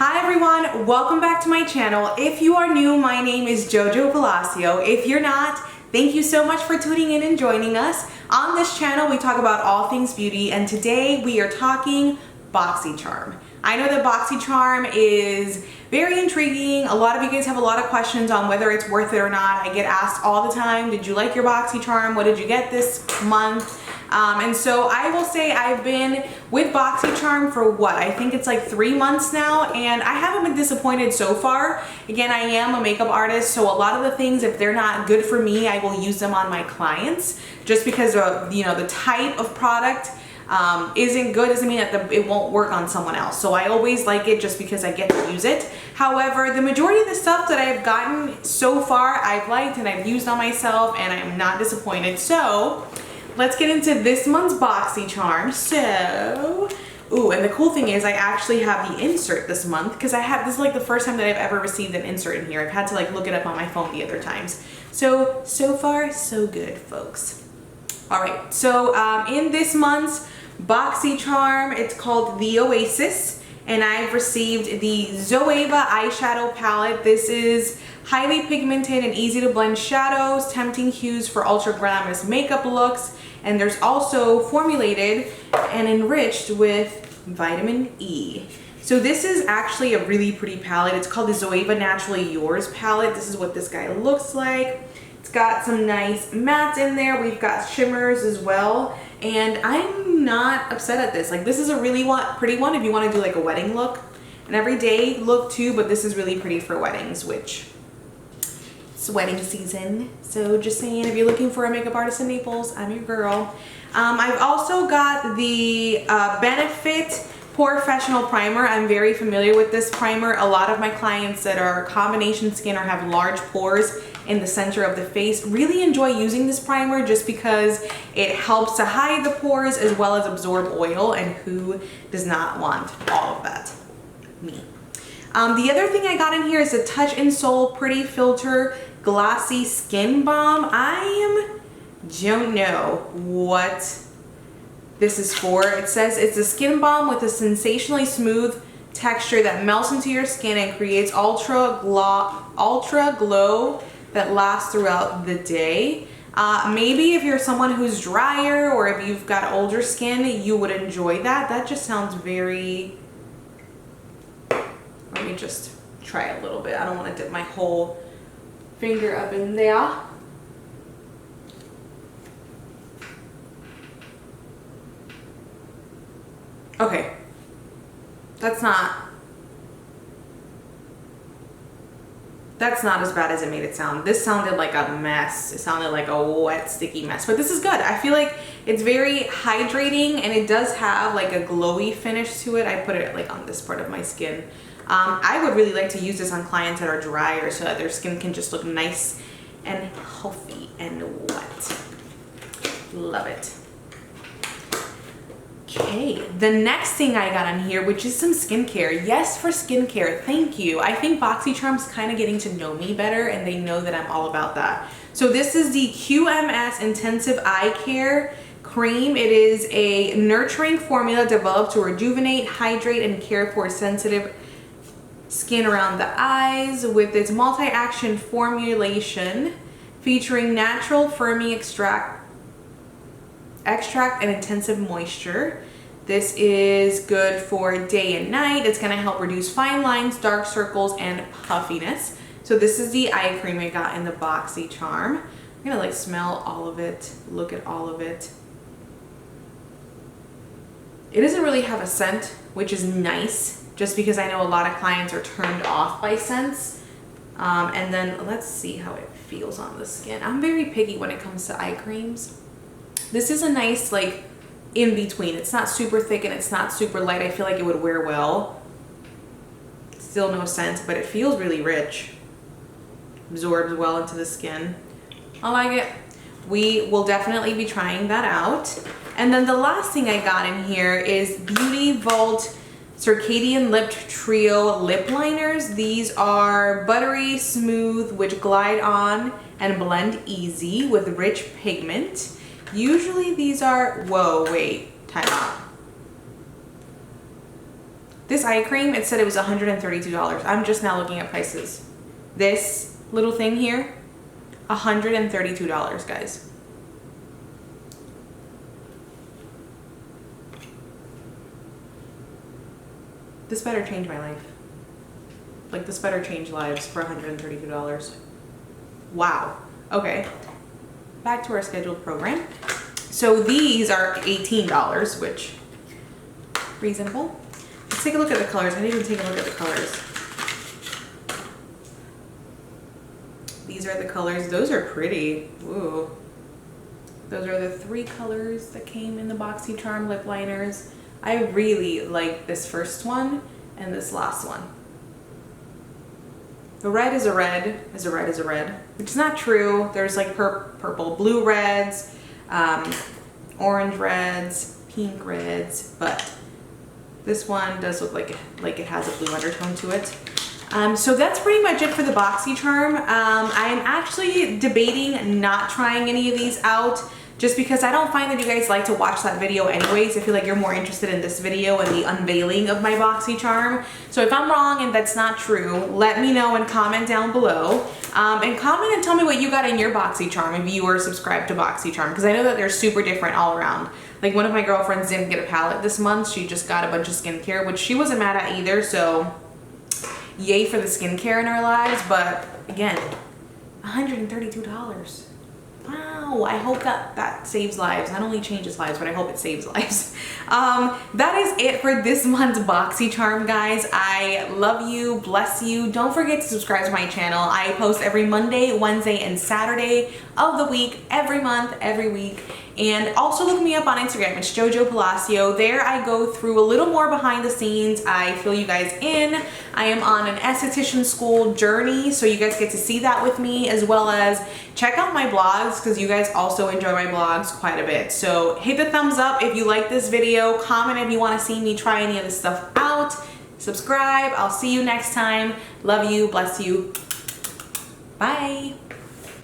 Hi everyone, welcome back to my channel. If you are new, my name is Jojo Palacio. If you're not, thank you so much for tuning in and joining us. On this channel, we talk about all things beauty, and today we are talking Boxy Charm. I know that Boxy Charm is very intriguing. A lot of you guys have a lot of questions on whether it's worth it or not. I get asked all the time, did you like your Boxy Charm? What did you get this month? And so I will say I've been with Boxy Charm for what? I think it's like 3 months now, and I haven't been disappointed so far. Again, I am a makeup artist, so a lot of the things, if they're not good for me, I will use them on my clients. Just because of, you know, the type of product isn't good doesn't mean that it won't work on someone else. So I always like it just because I get to use it. However, the majority of the stuff that I've gotten so far, I've liked and I've used on myself, and I'm not disappointed. So let's get into this month's Boxy Charm. So, ooh, and the cool thing is I actually have the insert this month because this is like the first time that I've ever received an insert in here. I've had to like look it up on my phone the other times. So far, so good, folks. All right, so in this month's Boxy Charm, it's called The Oasis, and I've received the Zoeva Eyeshadow palette. This is highly pigmented and easy to blend shadows, tempting hues for ultra glamorous makeup looks, and there's also formulated and enriched with vitamin E. So this is actually a really pretty palette. It's called the Zoeva Naturally Yours palette. This is what this guy looks like. It's got some nice mattes in there. We've got shimmers as well, and I'm not upset at this. Like, this is a really pretty one if you want to do like a wedding look, an everyday look too, but this is really pretty for weddings, which it's wedding season. So just saying, if you're looking for a makeup artist in Naples, I'm your girl. I've also got the Benefit Porefessional primer. I'm very familiar with this primer. A lot of my clients that are combination skin or have large pores in the center of the face really enjoy using this primer just because it helps to hide the pores as well as absorb oil, and who does not want all of that? Me. The other thing I got in here is a Touch in Soul Pretty Filter Glassy Skin Balm. I don't know what this is for. It says it's a skin balm with a sensationally smooth texture that melts into your skin and creates ultra glow that lasts throughout the day. Maybe if you're someone who's drier or if you've got older skin, you would enjoy that. That just sounds very... Let me just try a little bit. I don't want to dip my whole finger up in there. Okay, that's not as bad as it made it sound. This sounded like a mess. It sounded like a wet, sticky mess, but this is good. I feel like it's very hydrating, and it does have like a glowy finish to it. I put it like on this part of my skin. I would really like to use this on clients that are drier so that their skin can just look nice and healthy and wet. Love it. Okay, the next thing I got on here, which is some skincare. Yes, for skincare, thank you. I think Boxy Charm's kind of getting to know me better, and they know that I'm all about that. So this is the QMS Intensive Eye Care Cream. It is a nurturing formula developed to rejuvenate, hydrate, and care for sensitive skin around the eyes with its multi-action formulation featuring natural firming extract and intensive moisture. This is good for day and night. It's gonna help reduce fine lines, dark circles, and puffiness. So this is the eye cream I got in the Boxy Charm. I'm gonna like smell all of it, look at all of it. It doesn't really have a scent, which is nice, just because I know a lot of clients are turned off by scents. And then let's see how it feels on the skin. I'm very picky when it comes to eye creams. This is a nice like in between. It's not super thick and it's not super light. I feel like it would wear well. Still no scent, but it feels really rich. Absorbs well into the skin. I like it. We will definitely be trying that out. And then the last thing I got in here is Beauty Vaulte Circadian Lipped Trio Lip Liners. These are buttery smooth, which glide on and blend easy with rich pigment. Usually these are, whoa, wait, time out. This eye cream, it said it was $132. I'm just now looking at prices. This little thing here, $132, guys. This better change my life. Like, this better change lives for $132. Wow. Okay. Back to our scheduled program. So these are $18, which reasonable. Let's take a look at the colors. I didn't even take a look at the colors. These are the colors. Those are pretty. Ooh. Those are the 3 colors that came in the Boxy Charm lip liners. I really like this first one and this last one. The red is a red, is a red, is a red, which is not true. There's like purple, blue reds, orange reds, pink reds, but this one does look like it has a blue undertone to it. So that's pretty much it for the Boxy Charm. I'm actually debating not trying any of these out, just because I don't find that you guys like to watch that video anyways. I feel like you're more interested in this video and the unveiling of my Boxy Charm. So if I'm wrong and that's not true, let me know and comment down below. And comment and tell me what you got in your Boxy Charm if you were subscribed to Boxy Charm, because I know that they're super different all around. Like, one of my girlfriends didn't get a palette this month. She just got a bunch of skincare, which she wasn't mad at either. So yay for the skincare in our lives. But again, $132. Wow, I hope that saves lives. Not only changes lives, but I hope it saves lives. That is it for this month's Boxy Charm, guys. I love you, bless you. Don't forget to subscribe to my channel. I post every Monday, Wednesday, and Saturday of the week, every month, every week. And also look me up on Instagram. It's Jojo Palacio. There I go through a little more behind the scenes. I fill you guys in. I am on an esthetician school journey, so you guys get to see that with me, as well as check out my blogs, because you guys also enjoy my blogs quite a bit. So hit the thumbs up if you like this video. Comment if you want to see me try any of this stuff out. Subscribe. I'll see you next time. Love you. Bless you. Bye.